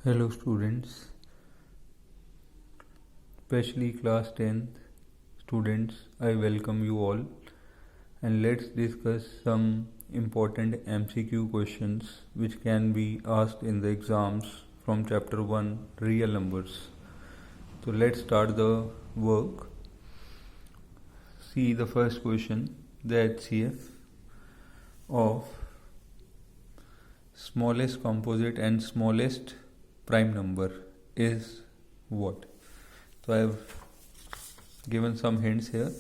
Hello students, especially class 10th students, I welcome you all and let's discuss some important MCQ questions which can be asked in the exams from chapter 1 real numbers. So let's start the work. See the first question, the HCF of smallest composite and smallest prime number is what? So I have given some hints here.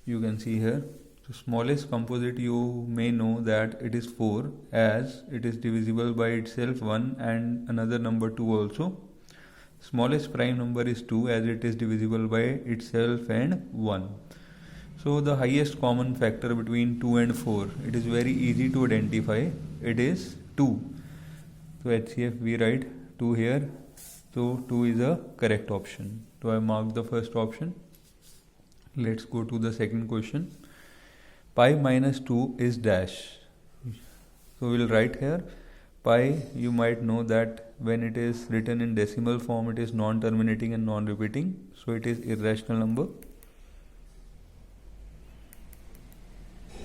You can see here. So smallest composite, you may know that it is 4 as it is divisible by itself 1 and another number 2 also. Smallest prime number is 2 as it is divisible by itself and 1. So the highest common factor between 2 and 4, it is very easy to identify. It is 2. So HCF we write 2 here. So 2 is a correct option. So I marked the first option. Let's go to the second question. Pi minus 2 is dash. So we'll write here. Pi, you might know that when it is written in decimal form, it is non-terminating and non-repeating. So it is irrational number.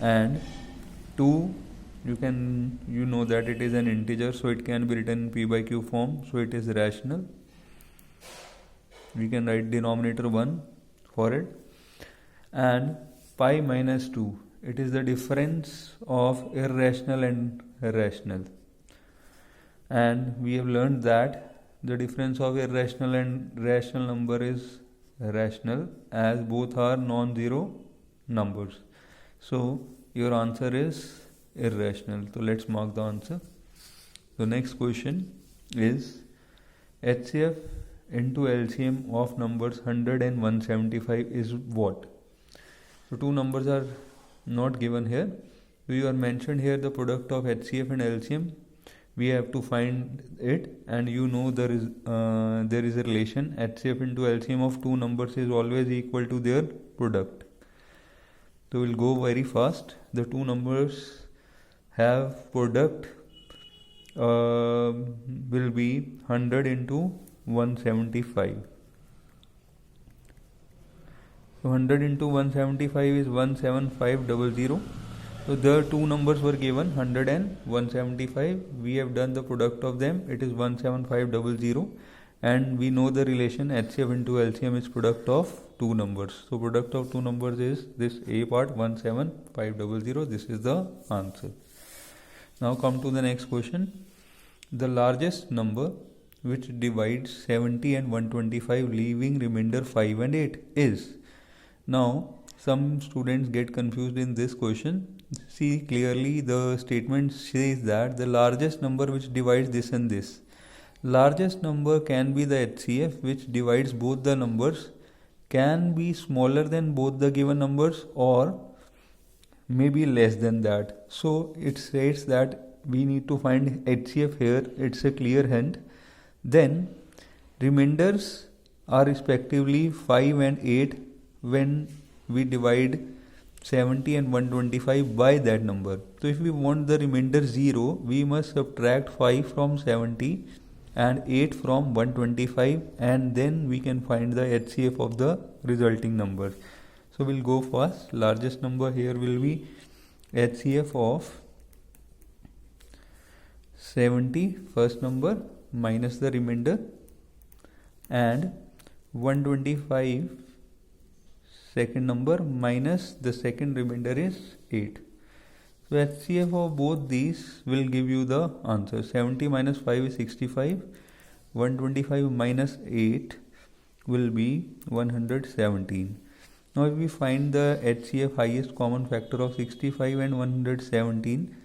And 2, you know that it is an integer, so it can be written in p by q form, so it is rational. We can write denominator 1 for it. And pi minus 2, it is the difference of irrational and rational. And we have learned that the difference of irrational and rational number is rational as both are non-zero numbers. So your answer is irrational. So let's mark the answer. The next question is HCF into LCM of numbers 100 and 175 is what? So two numbers are not given here. We are mentioned here the product of HCF and LCM. We have to find it, and you know there is a relation. HCF into LCM of two numbers is always equal to their product. So we'll go very fast. The two numbers have product will be 100 into 175. So 100 into 175 is 17500. So the two numbers were given 100 and 175. We have done the product of them. It is 17500. And we know the relation HCF into LCM is product of two numbers. So product of two numbers is this A part 17500. This is the answer. Now come to the next question. The largest number which divides 70 and 125 leaving remainder 5 and 8 is. Now some students get confused in this question. See clearly the statement says that the largest number which divides this and this. Largest number can be the HCF which divides both the numbers, can be smaller than both the given numbers or maybe less than that. So it says that we need to find HCF here. It's a clear hint. Then remainders are respectively 5 and 8 when we divide 70 and 125 by that number. So if we want the remainder 0, we must subtract 5 from 70 and 8 from 125, and then we can find the HCF of the resulting number. So we'll go fast. Largest number here will be HCF of 70, first number, minus the remainder, and 125, second number, minus the second remainder is 8. So HCF of both these will give you the answer. 70 minus 5 is 65. 125 minus 8 will be 117. Now if we find the HCF highest common factor of 65 and 117,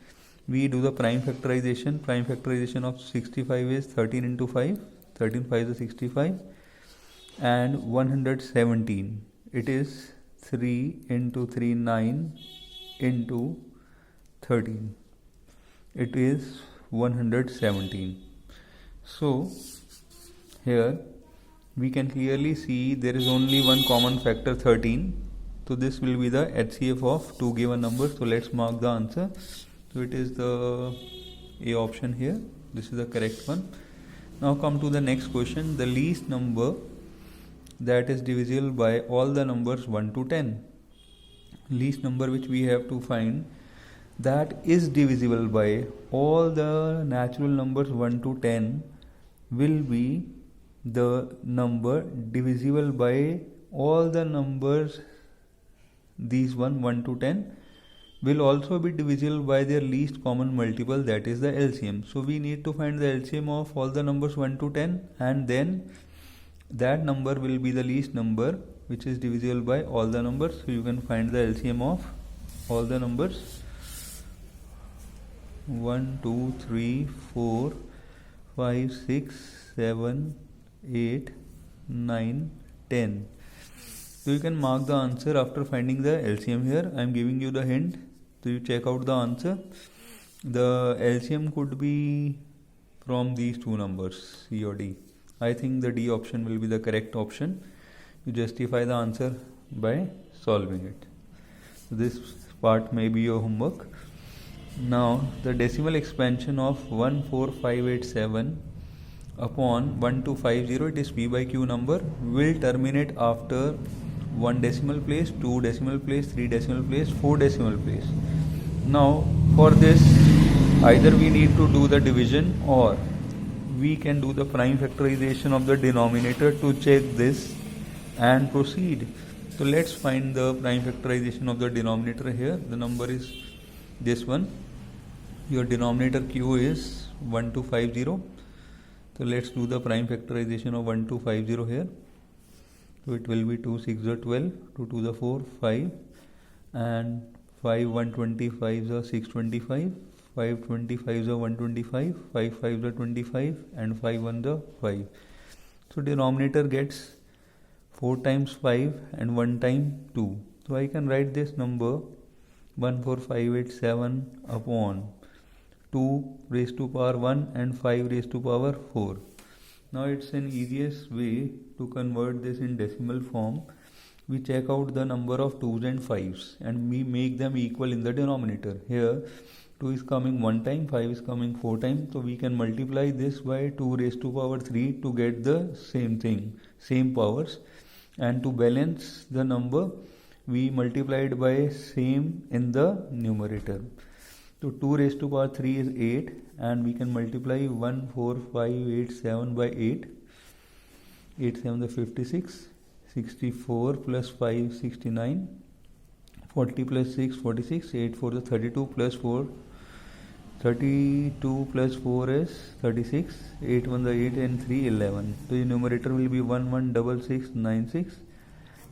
we do the prime factorization. Prime factorization of 65 is 13 into 5. 13 5 is 65. And 117, it is 3 into 3, 9 into 13. It is 117. So here we can clearly see there is only one common factor 13. So this will be the HCF of two given numbers. So let's mark the answer. So it is the A option here. This is the correct one. Now come to the next question. The least number that is divisible by all the numbers 1 to 10. Least number which we have to find that is divisible by all the natural numbers 1 to 10 will be the number divisible by all the numbers, these 1 to 10 will also be divisible by their least common multiple, that is the LCM. So we need to find the LCM of all the numbers 1 to 10, and then that number will be the least number which is divisible by all the numbers. So you can find the LCM of all the numbers 1, 2, 3, 4, 5, 6, 7, 8, 9, 10. So you can mark the answer after finding the LCM here. I am giving you the hint. So you check out the answer. The LCM could be from these two numbers, C or D. I think the D option will be the correct option. You justify the answer by solving it. So this part may be your homework. Now the decimal expansion of 14587 upon 1250, it is P by Q number, will terminate after 1 decimal place, 2 decimal place, 3 decimal place, 4 decimal place. Now for this either we need to do the division or we can do the prime factorization of the denominator to check this and proceed. So let's find the prime factorization of the denominator here. The number is this one. Your denominator Q is 1250. So let's do the prime factorization of 1250 here. So it will be 2 6 are 12, 2 2 the 4, 5, and 5 125 are 625, 5 25 are 125, 5 5 are 25, and 5 1 are 5. So denominator gets 4 times 5 and 1 time 2. So I can write this number 14587 upon 2 raised to power 1 and 5 raised to power 4. Now it's an easiest way to convert this in decimal form. We check out the number of 2's and 5's and we make them equal in the denominator. Here 2 is coming 1 time, 5 is coming 4 times. So we can multiply this by 2 raised to power 3 to get the same thing, same powers. And to balance the number, we multiplied by same in the numerator. So 2 raised to power 3 is 8, and we can multiply 14587 by 8. 8 7 is 56, 64 plus 5 69, 40 plus 6 46, 8 4 is 32 plus 4 32 plus 4 is 36, 8 1 is 8 and 3 11. So the numerator will be 116696,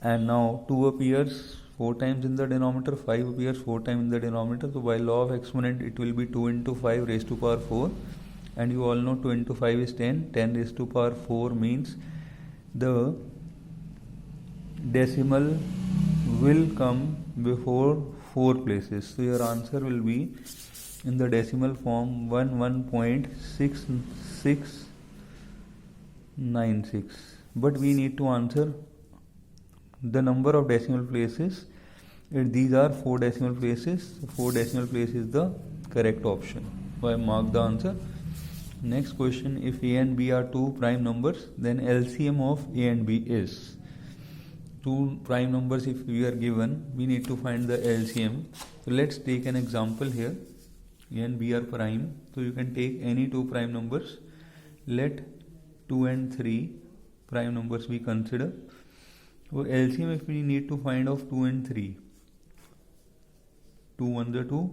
and now 2 appears 4 times in the denominator, 5 appears 4 times in the denominator. So by law of exponent it will be 2 into 5 raised to power 4, and you all know 2 into 5 is 10, 10 raised to power 4 means the decimal will come before 4 places. So your answer will be in the decimal form 11.6696. But we need to answer the number of decimal places. These are 4 decimal places. 4 decimal place is the correct option. So I mark the answer. Next question, if A and B are two prime numbers, then LCM of A and B is. Two prime numbers if we are given, we need to find the LCM. So let's take an example here. A and B are prime. So you can take any two prime numbers. Let 2 and 3 prime numbers be considered. So LCM if we need to find of 2 and 3. 2 1 is 2,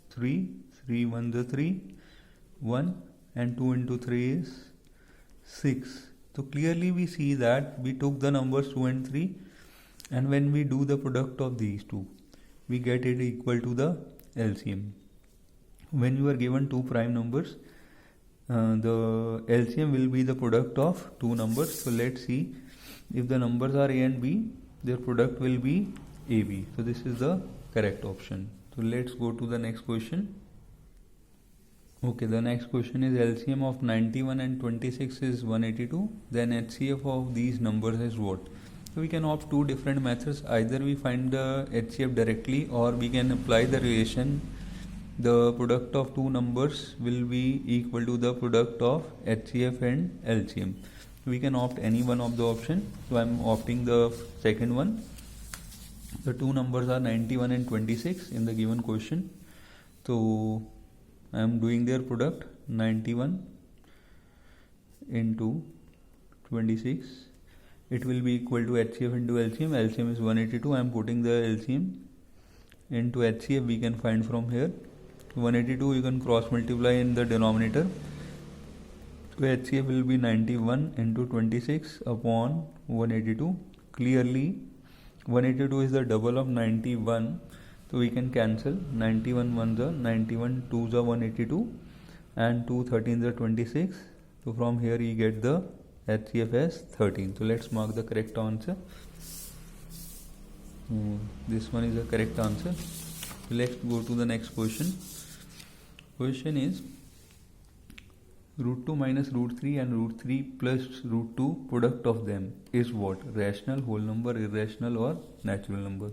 3, 3 1 is 3, 1, and 2 into 3 is 6. So clearly we see that we took the numbers 2 and 3, and when we do the product of these two, we get it equal to the LCM. When you are given two prime numbers, the LCM will be the product of two numbers. So let's see, if the numbers are A and B, their product will be AB. So this is the correct option. So let's go to the next question. Okay, the next question is LCM of 91 and 26 is 182. Then HCF of these numbers is what? So we can opt two different methods. Either we find the HCF directly, or we can apply the relation the product of two numbers will be equal to the product of HCF and LCM. We can opt any one of the option. So I am opting the second one. The two numbers are 91 and 26 in the given question. So I am doing their product, 91 into 26. It will be equal to HCF into LCM. LCM is 182. I am putting the LCM into HCF. We can find from here 182. You can cross multiply in the denominator. So HCF will be 91 into 26 upon 182. Clearly 182 is the double of 91. So we can cancel 91 1s are 91 2s are 182 and 2 13s are 26. So from here you get the HCF as 13. So let's mark the correct answer. This one is the correct answer. So let's go to the next question. Question is root 2 minus root 3 and root 3 plus root 2 product of them is what? Rational, whole number, irrational or natural number.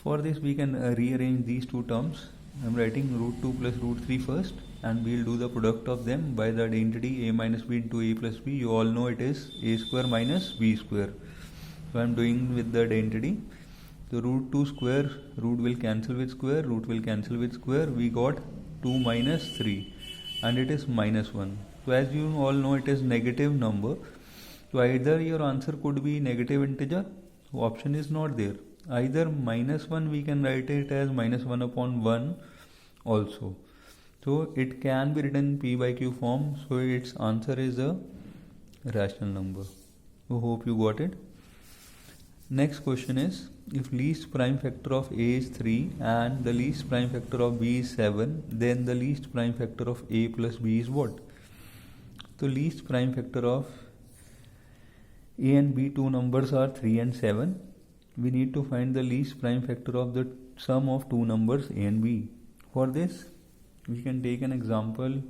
For this we can rearrange these two terms. I am writing root 2 plus root 3 first and we will do the product of them by the identity a minus b into a plus b. You all know it is a square minus b square. So I am doing with the identity. So root 2 square, root will cancel with square, root will cancel with square. We got 2 minus 3 and it is minus 1. So as you all know it is negative number. So either your answer could be negative integer. So option is not there. Either minus 1 we can write it as minus 1 upon 1 also. So it can be written P by Q form. So its answer is a rational number. So hope you got it. Next question is, if least prime factor of A is 3 and the least prime factor of B is 7, then the least prime factor of A plus B is what? So least prime factor of A and B two numbers are 3 and 7. We need to find the least prime factor of the sum of two numbers A and B. For this we can take an example.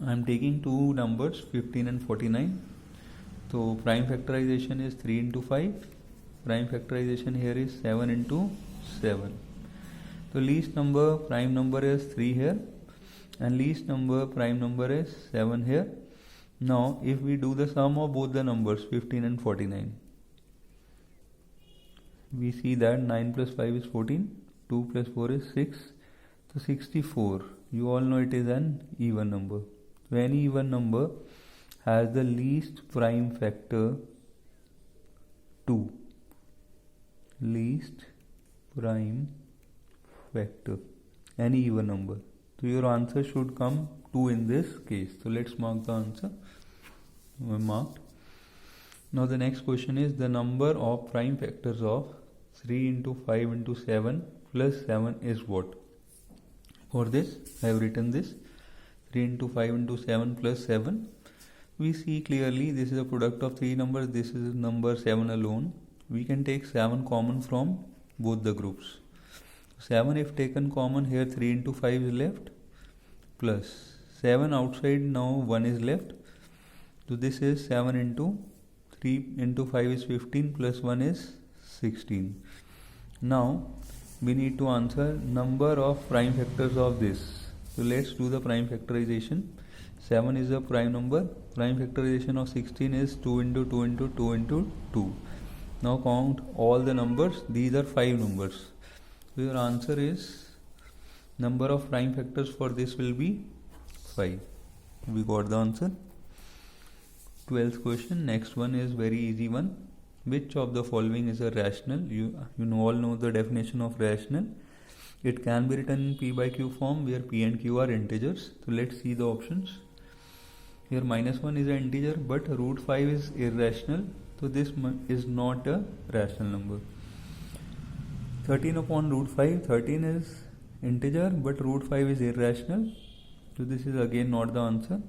I am taking two numbers 15 and 49. So prime factorization is 3 into 5. Prime factorization here is 7 into 7. So least number prime number is 3 here and least number prime number is 7 here. Now if we do the sum of both the numbers 15 and 49, we see that 9 plus 5 is 14, 2 plus 4 is 6, so 64. You all know it is an even number. So any even number has the least prime factor 2. Least prime factor, any even number. So your answer should come 2 in this case. So let's mark the answer. We marked. Now the next question is the number of prime factors of 3 into 5 into 7 plus 7 is what? For this I have written this 3 into 5 into 7 plus 7. We see clearly this is a product of three numbers. This is number 7 alone. We can take 7 common from both the groups. 7 if taken common, here 3 into 5 is left plus 7 outside, now 1 is left. So this is 7 into 3 into 5 is 15 plus 1 is 16. Now we need to answer number of prime factors of this. So let's do the prime factorization. 7 is a prime number. Prime factorization of 16 is 2 into 2 into 2 into 2. Now count all the numbers. These are 5 numbers. So your answer is number of prime factors for this will be 5. We got the answer. 12th question. Next one is very easy one. Which of the following is a rational? You all know the definition of rational. It can be written in P by Q form where P and Q are integers. So let's see the options. Here minus 1 is an integer but root 5 is irrational. So this is not a rational number. 13 upon root 5, 13 is integer but root 5 is irrational. So this is again not the answer.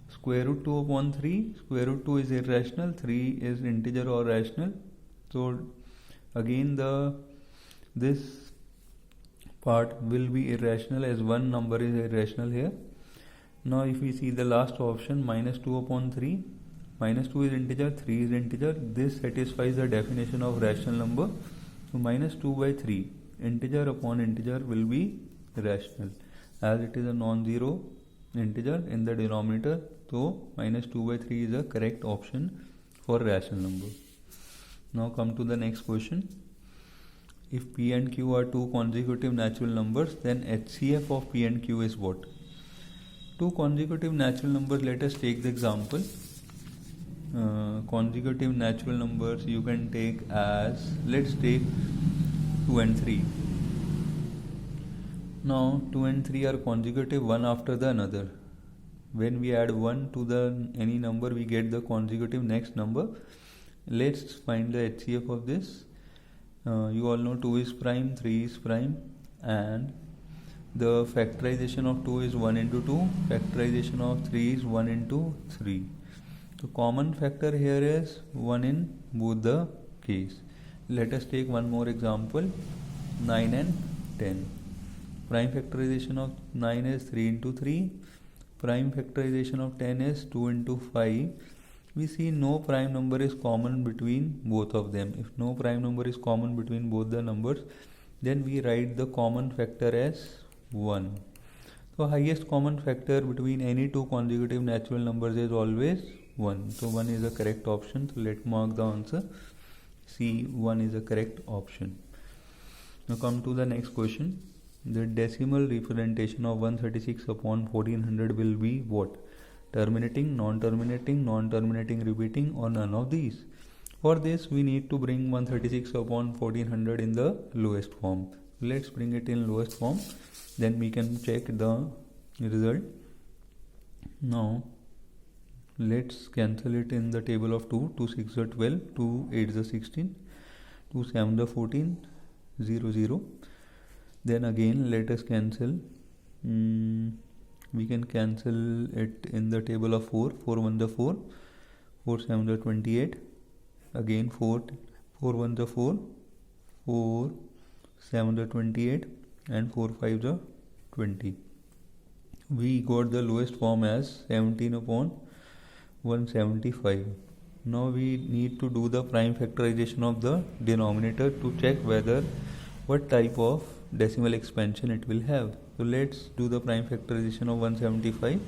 Square root 2 upon 3, square root 2 is irrational, 3 is integer or rational. So again this part will be irrational as one number is irrational here. Now if we see the last option, minus 2 upon 3, minus 2 is integer, 3 is integer. This satisfies the definition of rational number. So minus 2 by 3, integer upon integer will be rational. As it is a non-zero integer in the denominator, so minus 2 by 3 is a correct option for rational number. Now come to the next question. If P and Q are two consecutive natural numbers, then HCF of P and Q is what? Two consecutive natural numbers, let us take the example. Consecutive natural numbers you can take as, let's take 2 and 3. Now 2 and 3 are consecutive one after the another. When we add 1 to the any number, we get the consecutive next number. Let's find the HCF of this. You all know 2 is prime, 3 is prime, and the factorization of 2 is 1 into 2, factorization of 3 is 1 into 3. So common factor here is 1 in both the case. Let us take one more example, 9 and 10. Prime factorization of 9 is 3 into 3, prime factorization of 10 is 2 into 5. We see no prime number is common between both of them. If no prime number is common between both the numbers, then we write the common factor as 1. So highest common factor between any two consecutive natural numbers is always 1. So 1 is a correct option. So let's mark the answer. C, 1 is a correct option. Now come to the next question. The decimal representation of 136 upon 1400 will be what? Terminating, non-terminating, non-terminating, repeating, or none of these. For this we need to bring 136 upon 1400 in the lowest form. Let's bring it in lowest form, then we can check the result. Now let's cancel it in the table of 2. 2 6 are 12, 2 8 are 16, 2 7 are 14, 0 0. Then again let us cancel. We can cancel it in the table of 4. 4 1 are 4, 4 7 are 28, again 4 1 are 4, 4 7 are 28, and 4 5 are 20. We got the lowest form as 17 upon 175. Now we need to do the prime factorization of the denominator to check whether what type of decimal expansion it will have. So let's do the prime factorization of 175.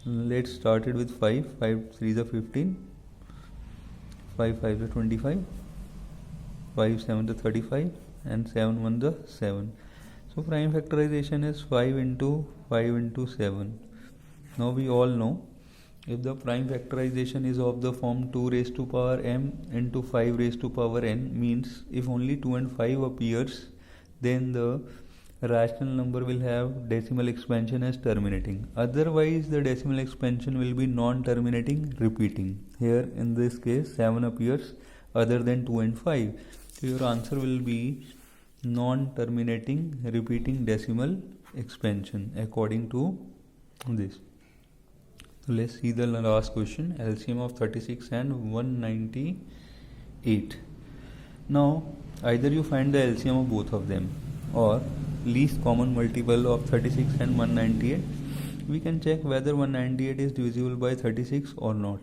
Let's start it with 5. 5 3 is 15, 5 5 is 25, 5 7 is 35, and 7 1 is 7. So prime factorization is 5 into 5 into 7. Now we all know if the prime factorization is of the form 2 raised to power m into 5 raised to power n, means if only 2 and 5 appears, then the rational number will have decimal expansion as terminating. Otherwise the decimal expansion will be non-terminating, repeating. Here in this case 7 appears other than 2 and 5. So your answer will be non-terminating, repeating decimal expansion according to this. So let's see the last question. LCM of 36 and 198. Now either you find the LCM of both of them or least common multiple of 36 and 198. We can check whether 198 is divisible by 36 or not.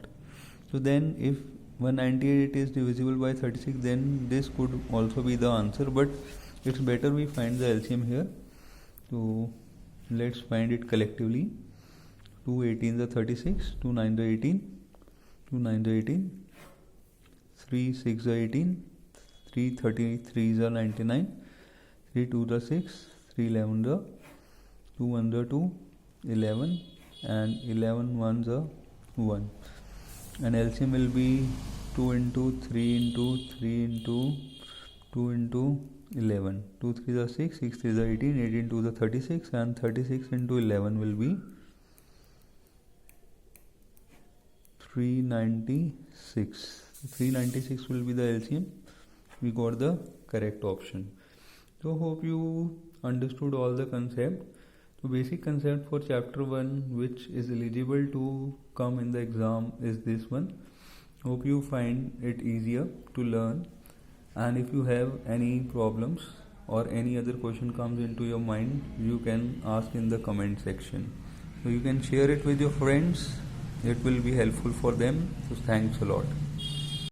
So then if 198 is divisible by 36, then this could also be the answer, but it's better we find the LCM here. So let's find it collectively. 2 18 is 36, 2 9 is 18, 2 9 is 18, 3 6 is 18, 3 33 is 99, 3 2 is 6, 3 11 is 2 1 is 2, 11, and 11 1 is 1. And LCM will be 2 into 3 into 3 into 2 into 11. 2 3 is 6, 6 3 is 18, 18 2 is 36, and 36 into 11 will be 396. 396 will be the LCM. We got the correct option. So hope you understood all the concept. So basic concept for chapter 1 which is eligible to come in the exam is this one. Hope you find it easier to learn, and if you have any problems or any other question comes into your mind, you can ask in the comment section. So you can share it with your friends. It will be helpful for them. So thanks a lot.